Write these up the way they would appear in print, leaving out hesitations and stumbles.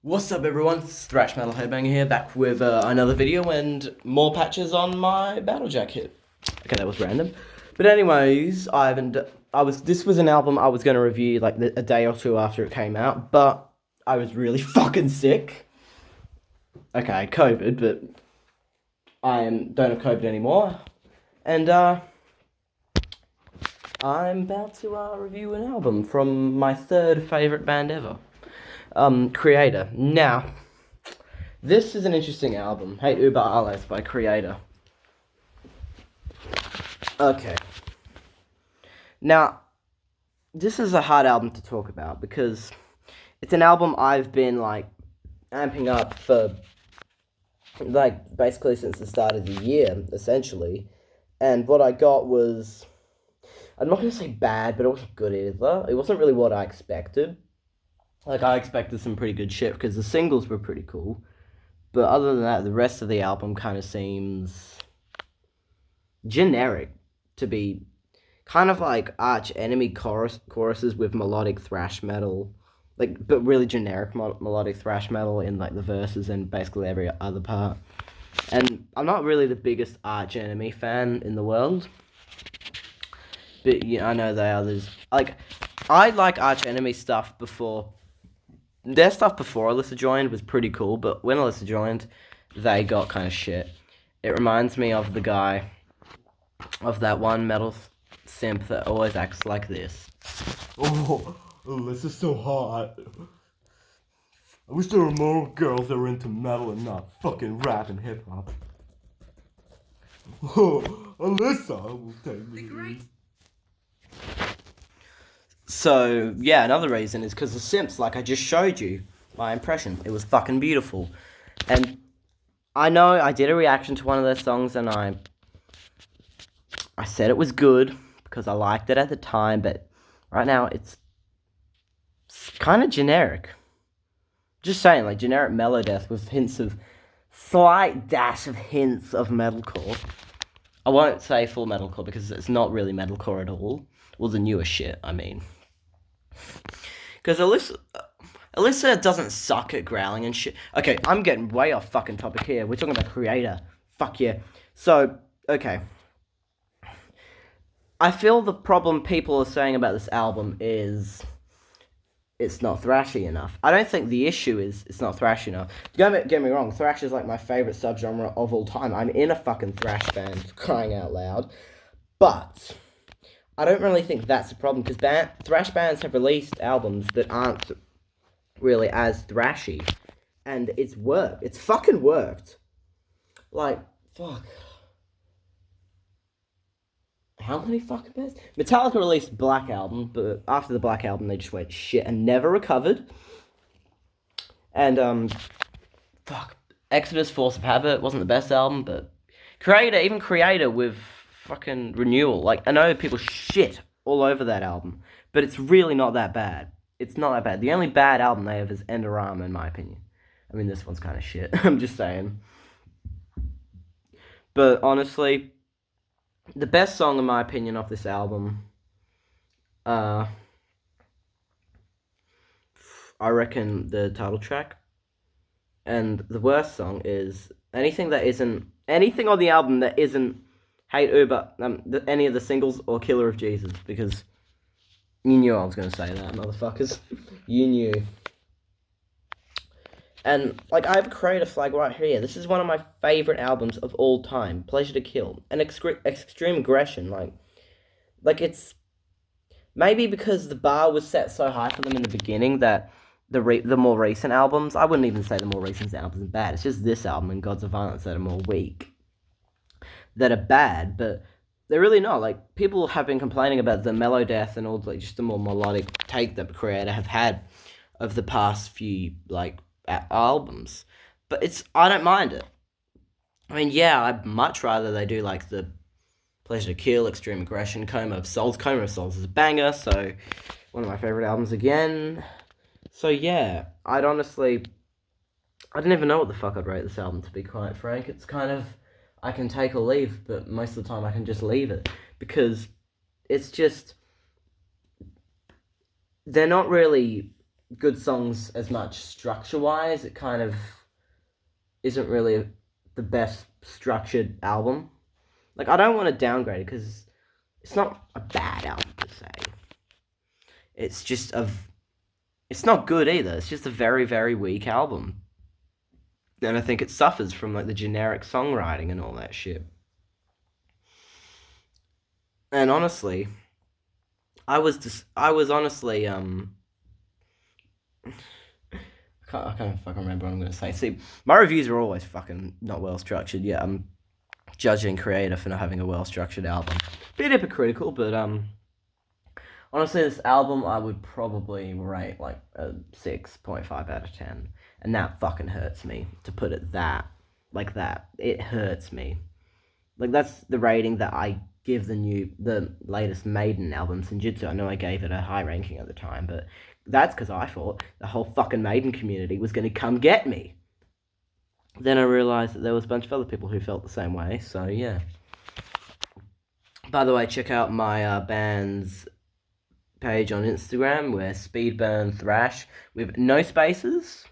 What's up everyone, it's Thrash Metal Headbanger here, back with another video and more patches on my battle jacket. Okay, that was random. But anyways, this was an album I was going to review like a day or two after it came out, but I was really fucking sick. Okay, COVID, but don't have COVID anymore. And I'm about to review an album from my third favourite band ever. Kreator. Now, this is an interesting album. Hey, Über by Kreator. Okay. Now, this is a hard album to talk about because it's an album I've been, amping up for, basically since the start of the year, essentially. And what I got was, I'm not going to say bad, but it wasn't good either. It wasn't really what I expected. I expected some pretty good shit because the singles were pretty cool. But other than that, the rest of the album kind of seems generic to be kind of like arch enemy choruses with melodic thrash metal. But really generic melodic thrash metal in, the verses and basically every other part. And I'm not really the biggest arch enemy fan in the world. But, I know they are. I like arch enemy stuff before. Their stuff before Alyssa joined was pretty cool, but when Alyssa joined, they got kind of shit. It reminds me of the guy, of that one metal simp that always acts like this. Oh, Alyssa's so hot. I wish there were more girls that were into metal and not fucking rap and hip hop. Oh, Alyssa will take me. So, yeah, another reason is because the simps, like I just showed you, my impression. It was fucking beautiful. And I know I did a reaction to one of their songs and I said it was good because I liked it at the time, but right now it's kind of generic. Just saying, generic melodeath with slight dash of hints of metalcore. I won't say full metalcore because it's not really metalcore at all. Well, the newer shit, I mean. Because Alyssa doesn't suck at growling and shit. Okay, I'm getting way off fucking topic here. We're talking about Kreator. Fuck yeah. So, okay. I feel the problem people are saying about this album is it's not thrashy enough. I don't think the issue is it's not thrashy enough. Don't get me wrong, thrash is my favourite subgenre of all time. I'm in a fucking thrash band, crying out loud. But I don't really think that's a problem, because thrash bands have released albums that aren't really as thrashy. And it's worked. It's fucking worked. Fuck. How many fucking bands? Metallica released Black Album, but after the Black Album, they just went shit and never recovered. And, fuck. Exodus, Force of Habit wasn't the best album, but even Kreator with fucking Renewal. I know people shit all over that album, but it's really not that bad. It's not that bad. The only bad album they have is Endorama, in my opinion. I mean, this one's kind of shit. I'm just saying. But honestly, the best song, in my opinion, off this album, I reckon the title track. And the worst song is anything on the album that isn't Hate Uber, any of the singles, or Killer of Jesus, because you knew I was going to say that, motherfuckers. You knew. And, I have a Kreator flag right here. This is one of my favourite albums of all time. Pleasure to Kill. And Extreme Aggression, it's maybe because the bar was set so high for them in the beginning that the more recent albums, I wouldn't even say the more recent albums are bad. It's just this album and Gods of Violence that are more weak, that are bad, but they're really not. People have been complaining about the melodeath and all, just the more melodic take that Kreator have had of the past few, albums. But I don't mind it. I mean, yeah, I'd much rather they do, the Pleasure to Kill, Extreme Aggression, Coma of Souls. Coma of Souls is a banger, so one of my favorite albums again. So, yeah, I don't even know what the fuck I'd rate this album, to be quite frank. It's kind of, I can take or leave, but most of the time I can just leave it, because it's just, they're not really good songs as much structure-wise. It kind of isn't really the best structured album. Like, I don't want to downgrade it because it's not a bad album per se. It's just it's not good either. It's just a very, very weak album. And I think it suffers from like the generic songwriting and all that shit. And honestly, I was honestly I can't fucking remember what I'm gonna say. See, my reviews are always fucking not well structured. Yeah, I'm judging Kreator for not having a well structured album. Bit hypocritical, but honestly, this album I would probably rate like a 6.5 out of 10, and that fucking hurts me to put it like that. It hurts me. Like that's the rating that I give the latest Maiden album, Senjutsu. I know I gave it a high ranking at the time, but that's because I thought the whole fucking Maiden community was gonna come get me. Then I realized that there was a bunch of other people who felt the same way. So yeah. By the way, check out my band's page on Instagram. We're Speedburn Thrash with no spaces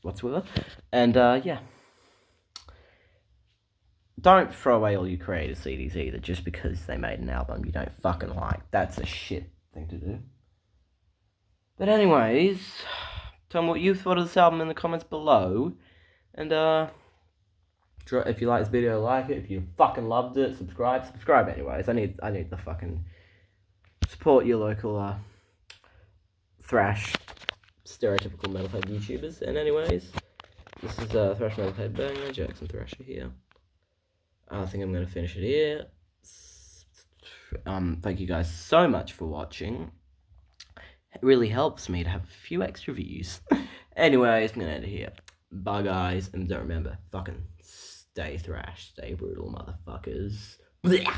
whatsoever. And yeah. Don't throw away all your creator CDs either just because they made an album you don't fucking like. That's a shit thing to do. But anyways, tell me what you thought of this album in the comments below. And if you like this video, like it. If you fucking loved it, subscribe. Subscribe anyways. I need the fucking support your local thrash stereotypical metalhead YouTubers. And anyways, this is Thrash Metalhead Banger, Jackson Thrasher here. I think I'm going to finish it here. Thank you guys so much for watching. It really helps me to have a few extra views. Anyways, I'm going to end it here. Bye, guys. And don't remember, fucking stay thrash, stay brutal, motherfuckers. Blech.